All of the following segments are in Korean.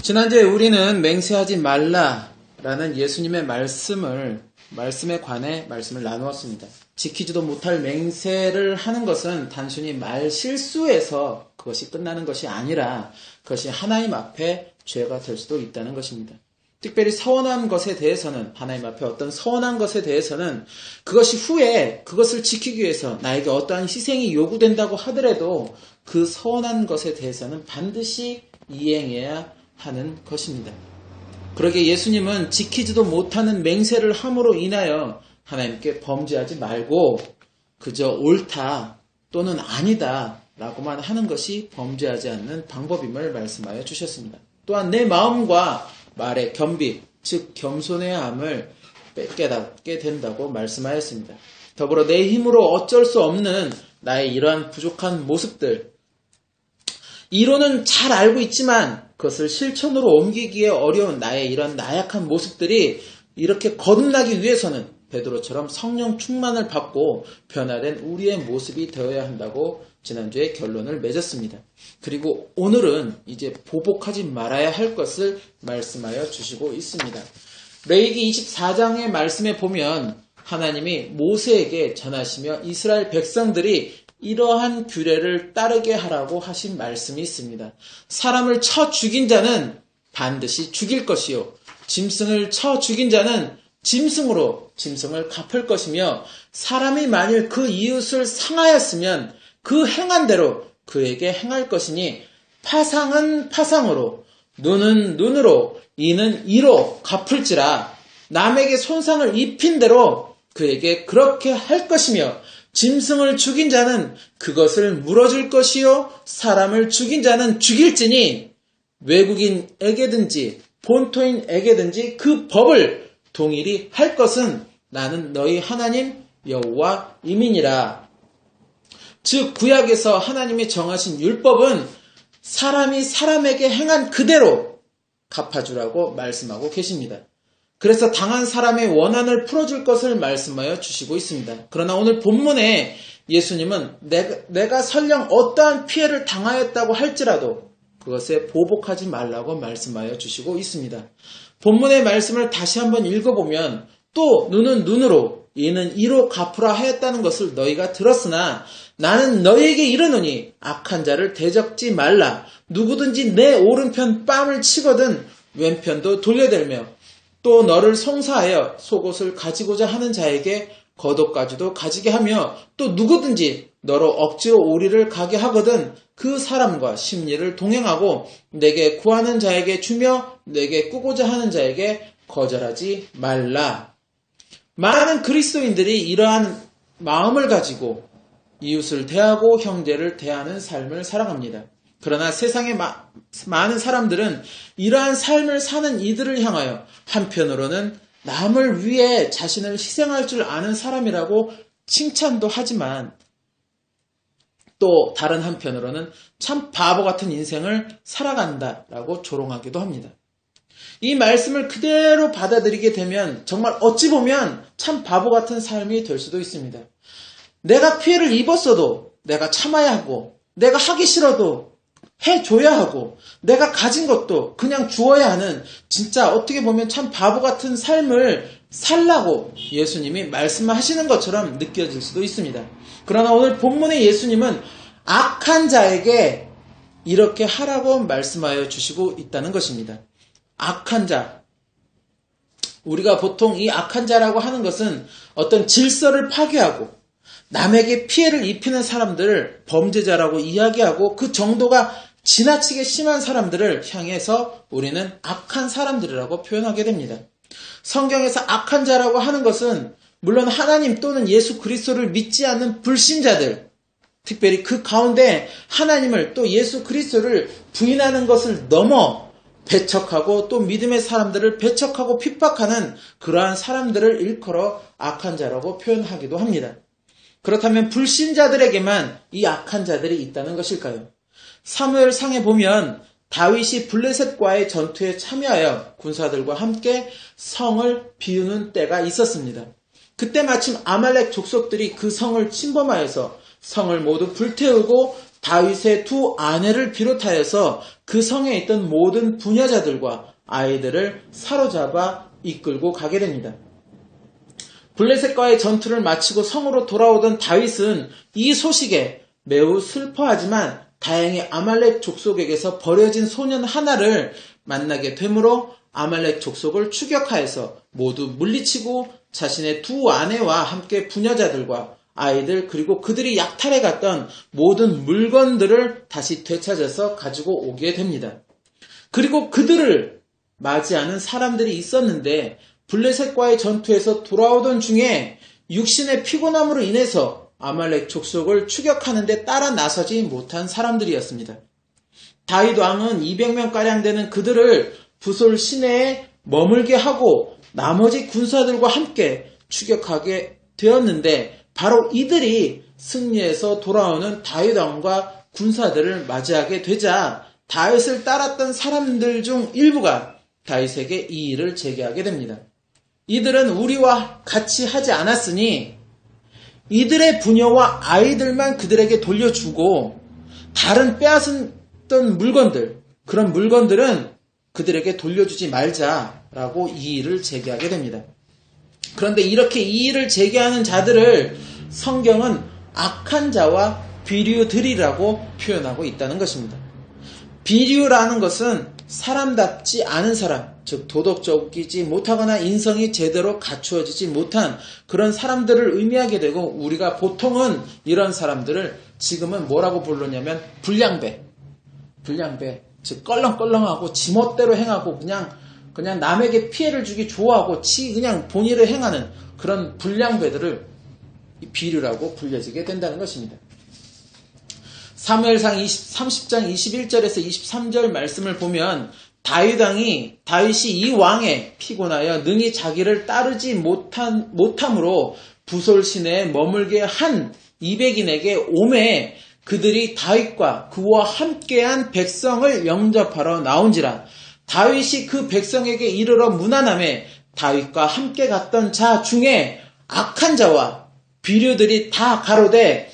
지난주에 우리는 맹세하지 말라라는 예수님의 말씀에 관해 말씀을 나누었습니다. 지키지도 못할 맹세를 하는 것은 단순히 말 실수에서 그것이 끝나는 것이 아니라 그것이 하나님 앞에 죄가 될 수도 있다는 것입니다. 특별히 서원한 것에 대해서는, 하나님 앞에 어떤 서원한 것에 대해서는 그것이 후에 그것을 지키기 위해서 나에게 어떠한 희생이 요구된다고 하더라도 그 서원한 것에 대해서는 반드시 이행해야 하는 것입니다. 그러기에 예수님은 지키지도 못하는 맹세를 함으로 인하여 하나님께 범죄하지 말고 그저 옳다 또는 아니다 라고만 하는 것이 범죄하지 않는 방법임을 말씀하여 주셨습니다. 또한 내 마음과 말의 겸비, 즉 겸손해야 함을 깨닫게 된다고 말씀하였습니다. 더불어 내 힘으로 어쩔 수 없는 나의 이러한 부족한 모습들, 이론은 잘 알고 있지만 그것을 실천으로 옮기기에 어려운 나의 이런 나약한 모습들이 이렇게 거듭나기 위해서는 베드로처럼 성령 충만을 받고 변화된 우리의 모습이 되어야 한다고 지난주에 결론을 맺었습니다. 그리고 오늘은 이제 보복하지 말아야 할 것을 말씀하여 주시고 있습니다. 레위기 24장의 말씀에 보면 하나님이 모세에게 전하시며 이스라엘 백성들이 이러한 규례를 따르게 하라고 하신 말씀이 있습니다. 사람을 쳐 죽인 자는 반드시 죽일 것이요, 짐승을 쳐 죽인 자는 짐승으로 짐승을 갚을 것이며, 사람이 만일 그 이웃을 상하였으면 그 행한 대로 그에게 행할 것이니, 파상은 파상으로, 눈은 눈으로, 이는 이로 갚을지라. 남에게 손상을 입힌 대로 그에게 그렇게 할 것이며, 짐승을 죽인 자는 그것을 물어줄 것이요, 사람을 죽인 자는 죽일지니, 외국인에게든지 본토인에게든지 그 법을 동일히 할 것은 나는 너희 하나님 여호와임이니라. 즉 구약에서 하나님이 정하신 율법은 사람이 사람에게 행한 그대로 갚아주라고 말씀하고 계십니다. 그래서 당한 사람의 원한을 풀어줄 것을 말씀하여 주시고 있습니다. 그러나 오늘 본문에 예수님은 내가 설령 어떠한 피해를 당하였다고 할지라도 그것에 보복하지 말라고 말씀하여 주시고 있습니다. 본문의 말씀을 다시 한번 읽어보면, 또 눈은 눈으로 이는 이로 갚으라 하였다는 것을 너희가 들었으나 나는 너희에게 이르노니 악한 자를 대적지 말라. 누구든지 내 오른편 뺨을 치거든 왼편도 돌려댈며, 또 너를 송사하여 속옷을 가지고자 하는 자에게 겉옷까지도 가지게 하며, 또 누구든지 너로 억지로 오리를 가게 하거든 그 사람과 심리를 동행하고 내게 구하는 자에게 주며 내게 꾸고자 하는 자에게 거절하지 말라. 많은 그리스도인들이 이러한 마음을 가지고 이웃을 대하고 형제를 대하는 삶을 살아갑니다. 그러나 세상의 많은 사람들은 이러한 삶을 사는 이들을 향하여 한편으로는 남을 위해 자신을 희생할 줄 아는 사람이라고 칭찬도 하지만, 또 다른 한편으로는 참 바보 같은 인생을 살아간다라고 조롱하기도 합니다. 이 말씀을 그대로 받아들이게 되면 정말 어찌 보면 참 바보 같은 삶이 될 수도 있습니다. 내가 피해를 입었어도 내가 참아야 하고, 내가 하기 싫어도 해줘야 하고, 내가 가진 것도 그냥 주어야 하는, 진짜 어떻게 보면 참 바보 같은 삶을 살라고 예수님이 말씀하시는 것처럼 느껴질 수도 있습니다. 그러나 오늘 본문의 예수님은 악한 자에게 이렇게 하라고 말씀하여 주시고 있다는 것입니다. 악한 자. 우리가 보통 이 악한 자라고 하는 것은 어떤 질서를 파괴하고 남에게 피해를 입히는 사람들을 범죄자라고 이야기하고, 그 정도가 지나치게 심한 사람들을 향해서 우리는 악한 사람들이라고 표현하게 됩니다. 성경에서 악한 자라고 하는 것은 물론 하나님 또는 예수 그리스도를 믿지 않는 불신자들, 특별히 그 가운데 하나님을 또 예수 그리스도를 부인하는 것을 넘어 배척하고 또 믿음의 사람들을 배척하고 핍박하는 그러한 사람들을 일컬어 악한 자라고 표현하기도 합니다. 그렇다면 불신자들에게만 이 악한 자들이 있다는 것일까요? 사무엘상에 보면 다윗이 블레셋과의 전투에 참여하여 군사들과 함께 성을 비우는 때가 있었습니다. 그때 마침 아말렉 족속들이 그 성을 침범하여서 성을 모두 불태우고 다윗의 두 아내를 비롯하여서 그 성에 있던 모든 부녀자들과 아이들을 사로잡아 이끌고 가게 됩니다. 블레셋과의 전투를 마치고 성으로 돌아오던 다윗은 이 소식에 매우 슬퍼하지만 다행히 아말렉 족속에게서 버려진 소년 하나를 만나게 되므로 아말렉 족속을 추격하여서 모두 물리치고 자신의 두 아내와 함께 부녀자들과 아이들 그리고 그들이 약탈해 갔던 모든 물건들을 다시 되찾아서 가지고 오게 됩니다. 그리고 그들을 맞이하는 사람들이 있었는데 블레셋과의 전투에서 돌아오던 중에 육신의 피곤함으로 인해서 아말렉 족속을 추격하는데 따라 나서지 못한 사람들이었습니다. 다윗 왕은 200명가량 되는 그들을 부솔 시내에 머물게 하고 나머지 군사들과 함께 추격하게 되었는데 바로 이들이 승리해서 돌아오는 다윗 왕과 군사들을 맞이하게 되자 다윗을 따랐던 사람들 중 일부가 다윗에게 이 일을 제기하게 됩니다. 이들은 우리와 같이 하지 않았으니 이들의 부녀와 아이들만 그들에게 돌려주고 다른 빼앗았던 물건들, 그런 물건들은 그들에게 돌려주지 말자라고 이 일을 제기하게 됩니다. 그런데 이렇게 이 일을 제기하는 자들을 성경은 악한 자와 비류들이라고 표현하고 있다는 것입니다. 비류라는 것은 사람답지 않은 사람, 즉 도덕적이지 못하거나 인성이 제대로 갖추어지지 못한 그런 사람들을 의미하게 되고 우리가 보통은 이런 사람들을 지금은 뭐라고 부르냐면 불량배, 즉 껄렁껄렁하고 지멋대로 행하고 그냥 남에게 피해를 주기 좋아하고 그냥 본의를 행하는 그런 불량배들을 비류라고 불려지게 된다는 것입니다. 사무엘상 30장 21절에서 23절 말씀을 보면 다윗이 이 왕에 피곤하여 능히 자기를 따르지 못함으로 부솔 시내에 머물게 한 200인에게 오매 그들이 다윗과 그와 함께한 백성을 영접하러 나온지라. 다윗이 그 백성에게 이르러 문안하매 다윗과 함께 갔던 자 중에 악한 자와 비류들이 다 가로되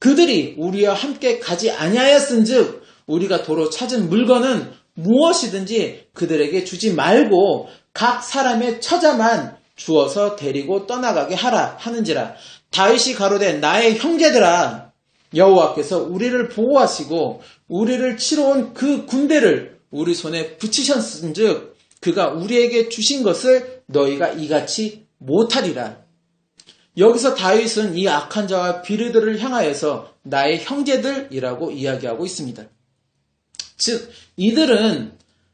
그들이 우리와 함께 가지 아니하였은즉 우리가 도로 찾은 물건은 무엇이든지 그들에게 주지 말고 각 사람의 처자만 주어서 데리고 떠나가게 하라 하는지라. 다윗이 가로되 나의 형제들아 여호와께서 우리를 보호하시고 우리를 치러 온 그 군대를 우리 손에 붙이셨은즉 그가 우리에게 주신 것을 너희가 이같이 못하리라. 여기서 다윗은 이 악한 자와 비류들을 향하여서 나의 형제들이라고 이야기하고 있습니다. 즉 이들은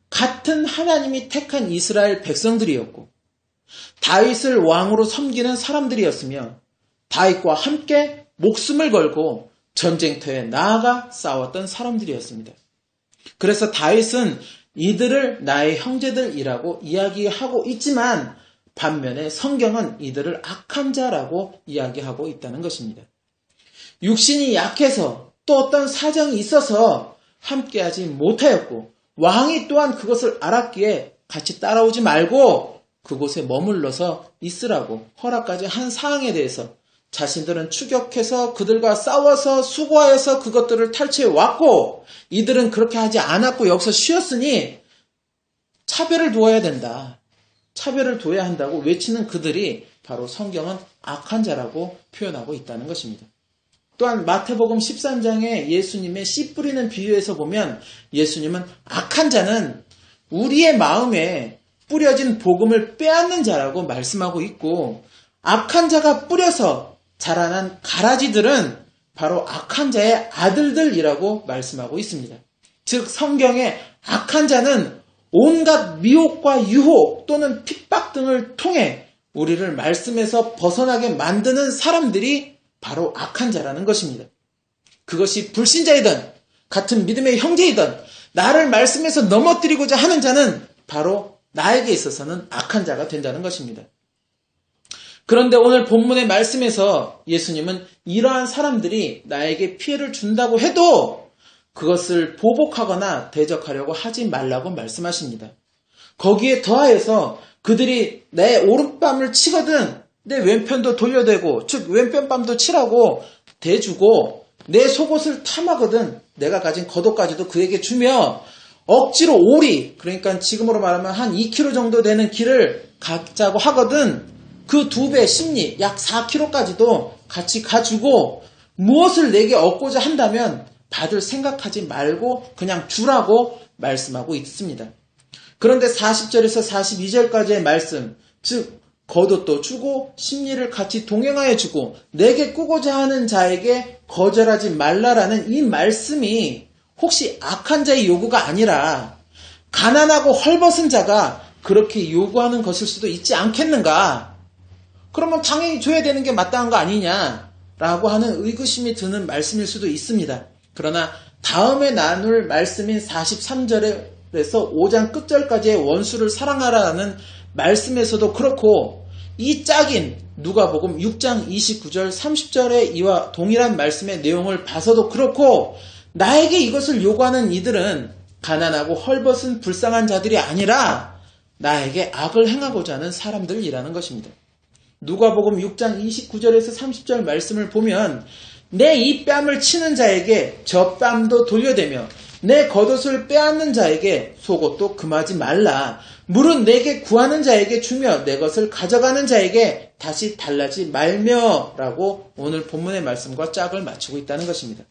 같은 하나님이 택한 이스라엘 백성들이었고 다윗을 왕으로 섬기는 사람들이었으며 다윗과 함께 목숨을 걸고 전쟁터에 나아가 싸웠던 사람들이었습니다. 그래서 다윗은 이들을 나의 형제들이라고 이야기하고 있지만 반면에 성경은 이들을 악한 자라고 이야기하고 있다는 것입니다. 육신이 약해서 또 어떤 사정이 있어서 함께하지 못하였고 왕이 또한 그것을 알았기에 같이 따라오지 말고 그곳에 머물러서 있으라고 허락까지 한 사항에 대해서 자신들은 추격해서 그들과 싸워서 수고하여서 그것들을 탈취해 왔고 이들은 그렇게 하지 않았고 여기서 쉬었으니 차별을 두어야 된다. 차별을 둬야 한다고 외치는 그들이 바로 성경은 악한 자라고 표현하고 있다는 것입니다. 또한 마태복음 13장에 예수님의 씨 뿌리는 비유에서 보면 예수님은 악한 자는 우리의 마음에 뿌려진 복음을 빼앗는 자라고 말씀하고 있고 악한 자가 뿌려서 자라난 가라지들은 바로 악한 자의 아들들이라고 말씀하고 있습니다. 즉 성경에 악한 자는 온갖 미혹과 유혹 또는 핍박 등을 통해 우리를 말씀에서 벗어나게 만드는 사람들이 바로 악한 자라는 것입니다. 그것이 불신자이든 같은 믿음의 형제이든 나를 말씀에서 넘어뜨리고자 하는 자는 바로 나에게 있어서는 악한 자가 된다는 것입니다. 그런데 오늘 본문의 말씀에서 예수님은 이러한 사람들이 나에게 피해를 준다고 해도 그것을 보복하거나 대적하려고 하지 말라고 말씀하십니다. 거기에 더하여서 그들이 내 오른뺨을 치거든 내 왼편도 돌려대고 즉 왼편뺨도 치라고 대주고 내 속옷을 탐하거든 내가 가진 겉옷까지도 그에게 주며 억지로 오리, 그러니까 지금으로 말하면 한 2km 정도 되는 길을 가자고 하거든 그 2배 심리 약 4km까지도 같이 가지고 무엇을 내게 얻고자 한다면 받을 생각하지 말고 그냥 주라고 말씀하고 있습니다. 그런데 40절에서 42절까지의 말씀, 즉 겉옷도 주고 심리를 같이 동행하여 주고 내게 꾸고자 하는 자에게 거절하지 말라라는 이 말씀이 혹시 악한 자의 요구가 아니라 가난하고 헐벗은 자가 그렇게 요구하는 것일 수도 있지 않겠는가? 그러면 당연히 줘야 되는 게 마땅한 거 아니냐라고 하는 의구심이 드는 말씀일 수도 있습니다. 그러나 다음에 나눌 말씀인 43절에서 5장 끝절까지의 원수를 사랑하라는 말씀에서도 그렇고 이 짝인 누가복음 6장 29절 30절의 이와 동일한 말씀의 내용을 봐서도 그렇고 나에게 이것을 요구하는 이들은 가난하고 헐벗은 불쌍한 자들이 아니라 나에게 악을 행하고자 하는 사람들이라는 것입니다. 누가복음 6장 29절에서 30절 말씀을 보면 내 이 뺨을 치는 자에게 저 뺨도 돌려대며 내 겉옷을 빼앗는 자에게 속옷도 금하지 말라. 물은 내게 구하는 자에게 주며 내 것을 가져가는 자에게 다시 달라지 말며 라고 오늘 본문의 말씀과 짝을 맞추고 있다는 것입니다.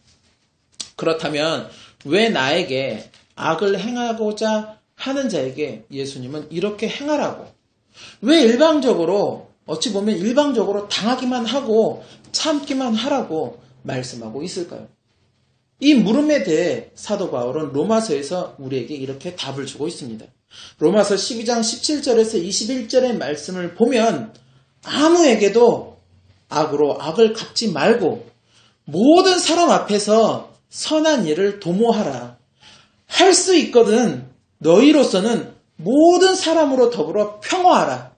그렇다면 왜 나에게 악을 행하고자 하는 자에게 예수님은 이렇게 행하라고 왜 일방적으로 어찌 보면 일방적으로 당하기만 하고 참기만 하라고 말씀하고 있을까요? 이 물음에 대해 사도 바울은 로마서에서 우리에게 이렇게 답을 주고 있습니다. 로마서 12장 17절에서 21절의 말씀을 보면 아무에게도 악으로 악을 갚지 말고 모든 사람 앞에서 선한 일을 도모하라. 할 수 있거든 너희로서는 모든 사람으로 더불어 평화하라.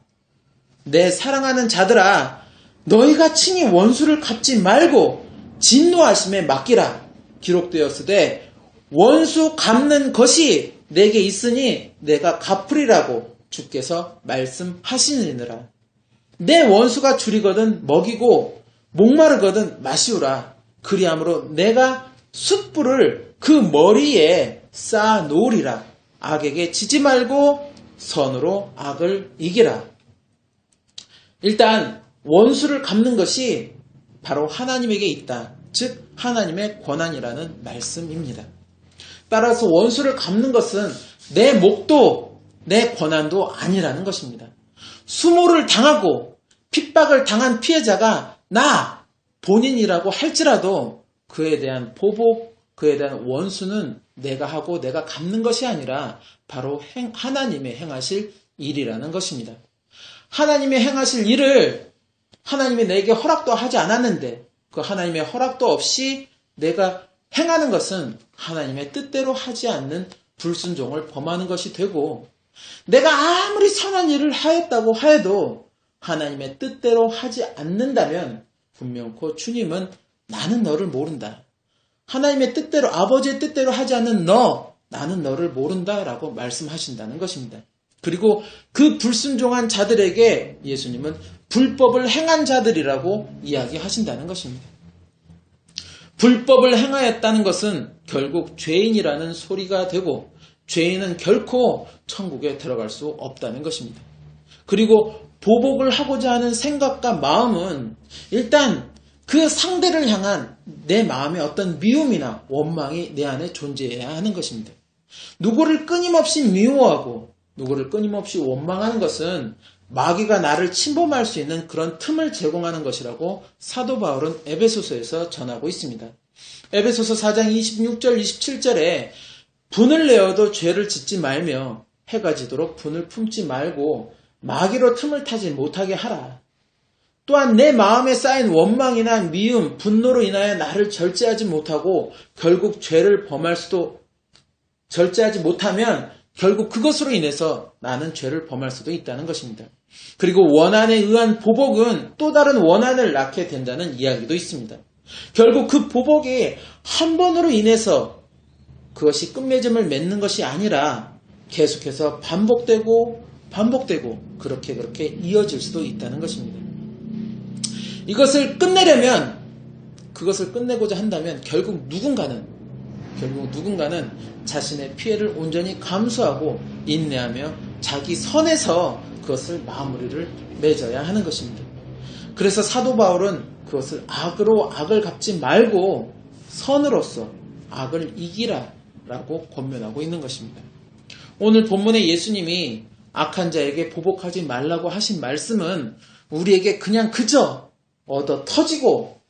내 사랑하는 자들아 너희가 친히 원수를 갚지 말고 진노하심에 맡기라. 기록되었으되 원수 갚는 것이 내게 있으니 내가 갚으리라고 주께서 말씀하시느니라. 내 원수가 줄이거든 먹이고 목마르거든 마시우라. 그리함으로 내가 숯불을 그 머리에 쌓아 놓으리라. 악에게 지지 말고 선으로 악을 이기라. 일단 원수를 갚는 것이 바로 하나님에게 있다. 즉 하나님의 권한이라는 말씀입니다. 따라서 원수를 갚는 것은 내 몫도 내 권한도 아니라는 것입니다. 수모를 당하고 핍박을 당한 피해자가 나 본인이라고 할지라도 그에 대한 보복, 그에 대한 원수는 내가 하고 내가 갚는 것이 아니라 바로 하나님의 행하실 일이라는 것입니다. 하나님의 행하실 일을 하나님이 내게 허락도 하지 않았는데 그 하나님의 허락도 없이 내가 행하는 것은 하나님의 뜻대로 하지 않는 불순종을 범하는 것이 되고 내가 아무리 선한 일을 하였다고 하여도 하나님의 뜻대로 하지 않는다면 분명코 주님은 나는 너를 모른다. 하나님의 뜻대로 아버지의 뜻대로 하지 않는 나는 너를 모른다라고 말씀하신다는 것입니다. 그리고 그 불순종한 자들에게 예수님은 불법을 행한 자들이라고 이야기하신다는 것입니다. 불법을 행하였다는 것은 결국 죄인이라는 소리가 되고 죄인은 결코 천국에 들어갈 수 없다는 것입니다. 그리고 보복을 하고자 하는 생각과 마음은 일단 그 상대를 향한 내 마음의 어떤 미움이나 원망이 내 안에 존재해야 하는 것입니다. 누구를 끊임없이 미워하고 누구를 끊임없이 원망하는 것은 마귀가 나를 침범할 수 있는 그런 틈을 제공하는 것이라고 사도 바울은 에베소서에서 전하고 있습니다. 에베소서 4장 26절 27절에 분을 내어도 죄를 짓지 말며 해가 지도록 분을 품지 말고 마귀로 틈을 타지 못하게 하라. 또한 내 마음에 쌓인 원망이나 미움, 분노로 인하여 나를 절제하지 못하고 결국 죄를 범할 수도 절제하지 못하면 결국 그것으로 인해서 나는 죄를 범할 수도 있다는 것입니다. 그리고 원한에 의한 보복은 또 다른 원한을 낳게 된다는 이야기도 있습니다. 결국 그 보복이 한 번으로 인해서 그것이 끝맺음을 맺는 것이 아니라 계속해서 반복되고 그렇게 이어질 수도 있다는 것입니다. 이것을 끝내려면 그것을 끝내고자 한다면 결국 누군가는 결국 누군가는 자신의 피해를 온전히 감수하고 인내하며 자기 선에서 그것을 마무리를 맺어야 하는 것입니다. 그래서 사도 바울은 그것을 악으로 악을 갚지 말고 선으로서 악을 이기라 라고 권면하고 있는 것입니다. 오늘 본문에 예수님이 악한 자에게 보복하지 말라고 하신 말씀은 우리에게 그냥 그저 얻어 터지고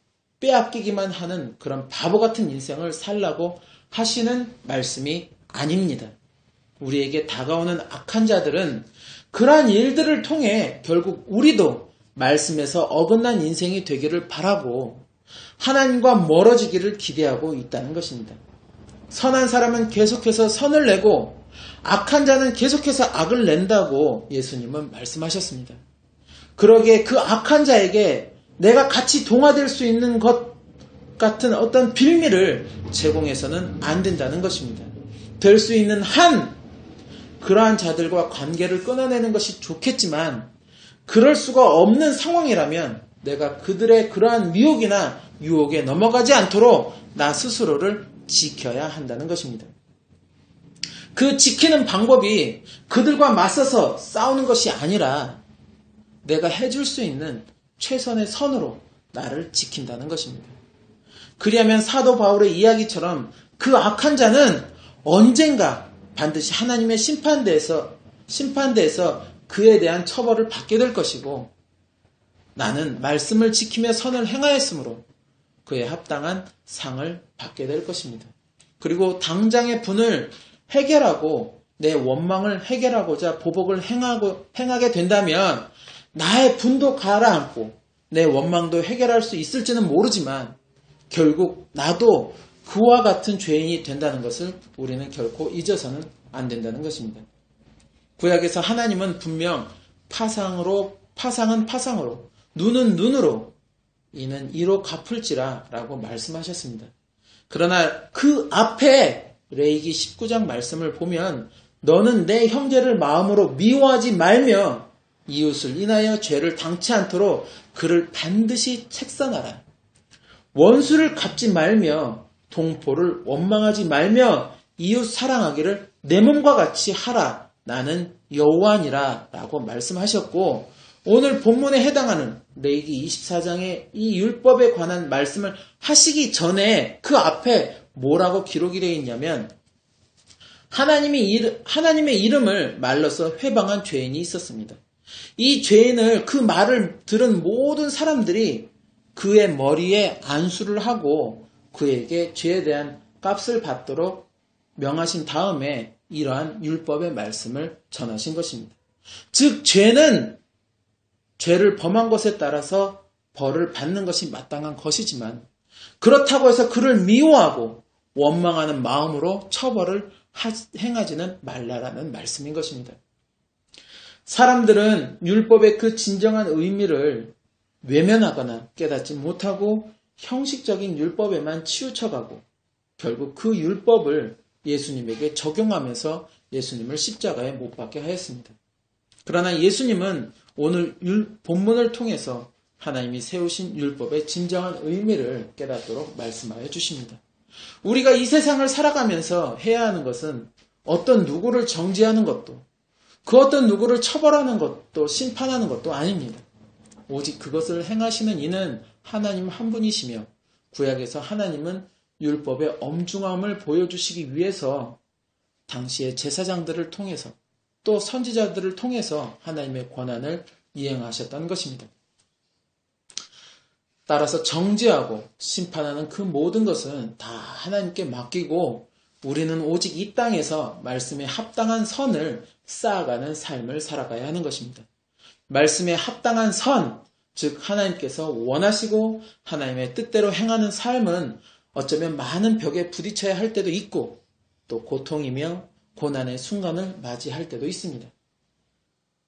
빼앗기기만 하는 그런 바보 같은 인생을 살라고 하시는 말씀이 아닙니다. 우리에게 다가오는 악한 자들은 그러한 일들을 통해 결국 우리도 말씀에서 어긋난 인생이 되기를 바라고 하나님과 멀어지기를 기대하고 있다는 것입니다. 선한 사람은 계속해서 선을 내고 악한 자는 계속해서 악을 낸다고 예수님은 말씀하셨습니다. 그러기에 그 악한 자에게 내가 같이 동화될 수 있는 것 같은 어떤 빌미를 제공해서는 안 된다는 것입니다. 될 수 있는 한 그러한 자들과 관계를 끊어내는 것이 좋겠지만 그럴 수가 없는 상황이라면 내가 그들의 그러한 미혹이나 유혹에 넘어가지 않도록 나 스스로를 지켜야 한다는 것입니다. 그 지키는 방법이 그들과 맞서서 싸우는 것이 아니라 내가 해줄 수 있는 최선의 선으로 나를 지킨다는 것입니다. 그리하면 사도 바울의 이야기처럼 그 악한 자는 언젠가 반드시 하나님의 심판대에서 그에 대한 처벌을 받게 될 것이고 나는 말씀을 지키며 선을 행하였으므로 그에 합당한 상을 받게 될 것입니다. 그리고 당장의 분을 해결하고 내 원망을 해결하고자 보복을 행하게 된다면 나의 분도 가라앉고 내 원망도 해결할 수 있을지는 모르지만 결국 나도 그와 같은 죄인이 된다는 것을 우리는 결코 잊어서는 안 된다는 것입니다. 구약에서 하나님은 분명 파상은 파상으로 눈은 눈으로 이는 이로 갚을지라 라고 말씀하셨습니다. 그러나 그 앞에 레위기 19장 말씀을 보면 너는 내 형제를 마음으로 미워하지 말며 이웃을 인하여 죄를 당치 않도록 그를 반드시 책선하라. 원수를 갚지 말며 동포를 원망하지 말며 이웃 사랑하기를 내 몸과 같이 하라. 나는 여호와니라 라고 말씀하셨고 오늘 본문에 해당하는 레위기 24장의 이 율법에 관한 말씀을 하시기 전에 그 앞에 뭐라고 기록이 되어 있냐면 하나님의 이름을 말로서 회방한 죄인이 있었습니다. 이 죄인을 그 말을 들은 모든 사람들이 그의 머리에 안수를 하고 그에게 죄에 대한 값을 받도록 명하신 다음에 이러한 율법의 말씀을 전하신 것입니다. 즉 죄는 죄를 범한 것에 따라서 벌을 받는 것이 마땅한 것이지만 그렇다고 해서 그를 미워하고 원망하는 마음으로 처벌을 행하지는 말라라는 말씀인 것입니다. 사람들은 율법의 그 진정한 의미를 외면하거나 깨닫지 못하고 형식적인 율법에만 치우쳐가고 결국 그 율법을 예수님에게 적용하면서 예수님을 십자가에 못 박게 하였습니다. 그러나 예수님은 오늘 본문을 통해서 하나님이 세우신 율법의 진정한 의미를 깨닫도록 말씀하여 주십니다. 우리가 이 세상을 살아가면서 해야 하는 것은 어떤 누구를 정죄하는 것도 그 어떤 누구를 처벌하는 것도 심판하는 것도 아닙니다. 오직 그것을 행하시는 이는 하나님 한 분이시며 구약에서 하나님은 율법의 엄중함을 보여주시기 위해서 당시의 제사장들을 통해서 또 선지자들을 통해서 하나님의 권한을 이행하셨다는 것입니다. 따라서 정죄하고 심판하는 그 모든 것은 다 하나님께 맡기고 우리는 오직 이 땅에서 말씀에 합당한 선을 쌓아가는 삶을 살아가야 하는 것입니다. 말씀에 합당한 선, 즉 하나님께서 원하시고 하나님의 뜻대로 행하는 삶은 어쩌면 많은 벽에 부딪혀야 할 때도 있고 또 고통이며 고난의 순간을 맞이할 때도 있습니다.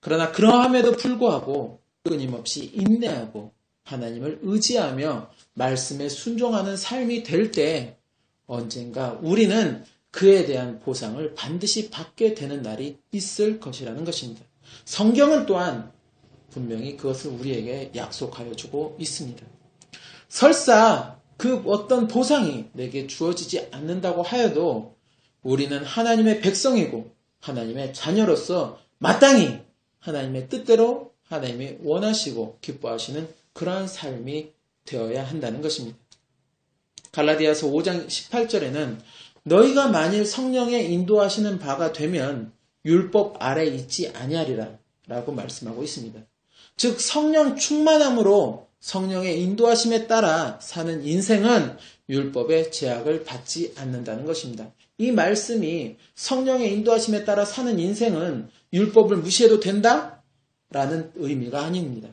그러나 그러함에도 불구하고 끊임없이 인내하고 하나님을 의지하며 말씀에 순종하는 삶이 될 때 언젠가 우리는 그에 대한 보상을 반드시 받게 되는 날이 있을 것이라는 것입니다. 성경은 또한 분명히 그것을 우리에게 약속하여 주고 있습니다. 설사 그 어떤 보상이 내게 주어지지 않는다고 하여도 우리는 하나님의 백성이고 하나님의 자녀로서 마땅히 하나님의 뜻대로 하나님이 원하시고 기뻐하시는 그러한 삶이 되어야 한다는 것입니다. 갈라디아서 5장 18절에는 너희가 만일 성령의 인도하시는 바가 되면 율법 아래 있지 아니하리라 라고 말씀하고 있습니다. 즉 성령 충만함으로 성령의 인도하심에 따라 사는 인생은 율법의 제약을 받지 않는다는 것입니다. 이 말씀이 성령의 인도하심에 따라 사는 인생은 율법을 무시해도 된다? 라는 의미가 아닙니다.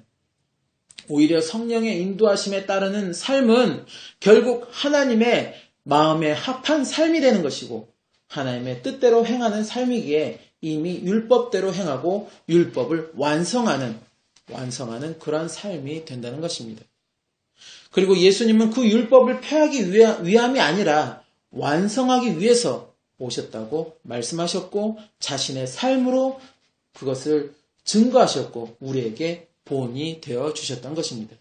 오히려 성령의 인도하심에 따르는 삶은 결국 하나님의 마음에 합한 삶이 되는 것이고 하나님의 뜻대로 행하는 삶이기에 이미 율법대로 행하고 율법을 완성하는 그런 삶이 된다는 것입니다. 그리고 예수님은 그 율법을 폐하기 위함이 아니라 완성하기 위해서 오셨다고 말씀하셨고 자신의 삶으로 그것을 증거하셨고 우리에게 본이 되어 주셨던 것입니다.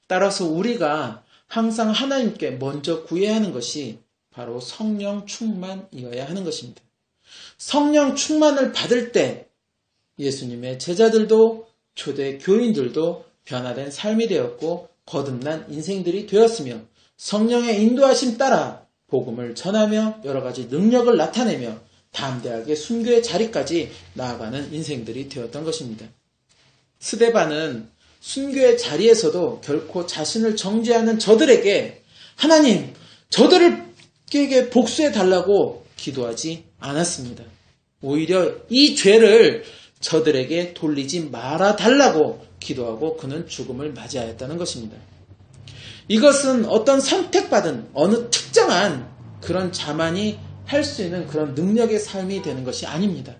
따라서 우리가 항상 하나님께 먼저 구해야 하는 것이 바로 성령 충만이어야 하는 것입니다. 성령 충만을 받을 때 예수님의 제자들도 초대 교인들도 변화된 삶이 되었고 거듭난 인생들이 되었으며 성령의 인도하심 따라 복음을 전하며 여러 가지 능력을 나타내며 담대하게 순교의 자리까지 나아가는 인생들이 되었던 것입니다. 스데반은 순교의 자리에서도 결코 자신을 정죄하는 저들에게 하나님, 저들에게 복수해 달라고 기도하지 않았습니다. 오히려 이 죄를 저들에게 돌리지 말아 달라고 기도하고 그는 죽음을 맞이하였다는 것입니다. 이것은 어떤 선택받은 어느 특정한 그런 자만이 할 수 있는 그런 능력의 삶이 되는 것이 아닙니다.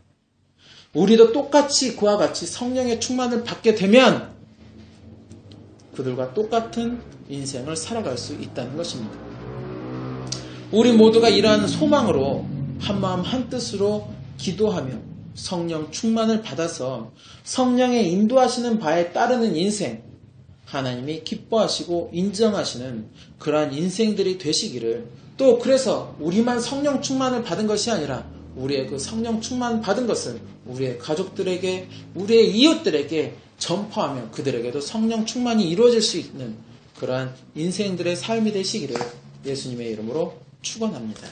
우리도 똑같이 그와 같이 성령의 충만을 받게 되면 그들과 똑같은 인생을 살아갈 수 있다는 것입니다. 우리 모두가 이러한 소망으로 한마음 한뜻으로 기도하며 성령 충만을 받아서 성령의 인도하시는 바에 따르는 인생, 하나님이 기뻐하시고 인정하시는 그러한 인생들이 되시기를, 또 그래서 우리만 성령 충만을 받은 것이 아니라 우리의 그 성령 충만 받은 것을 우리의 가족들에게, 우리의 이웃들에게 전파하며 그들에게도 성령 충만이 이루어질 수 있는 그러한 인생들의 삶이 되시기를 예수님의 이름으로 축원합니다.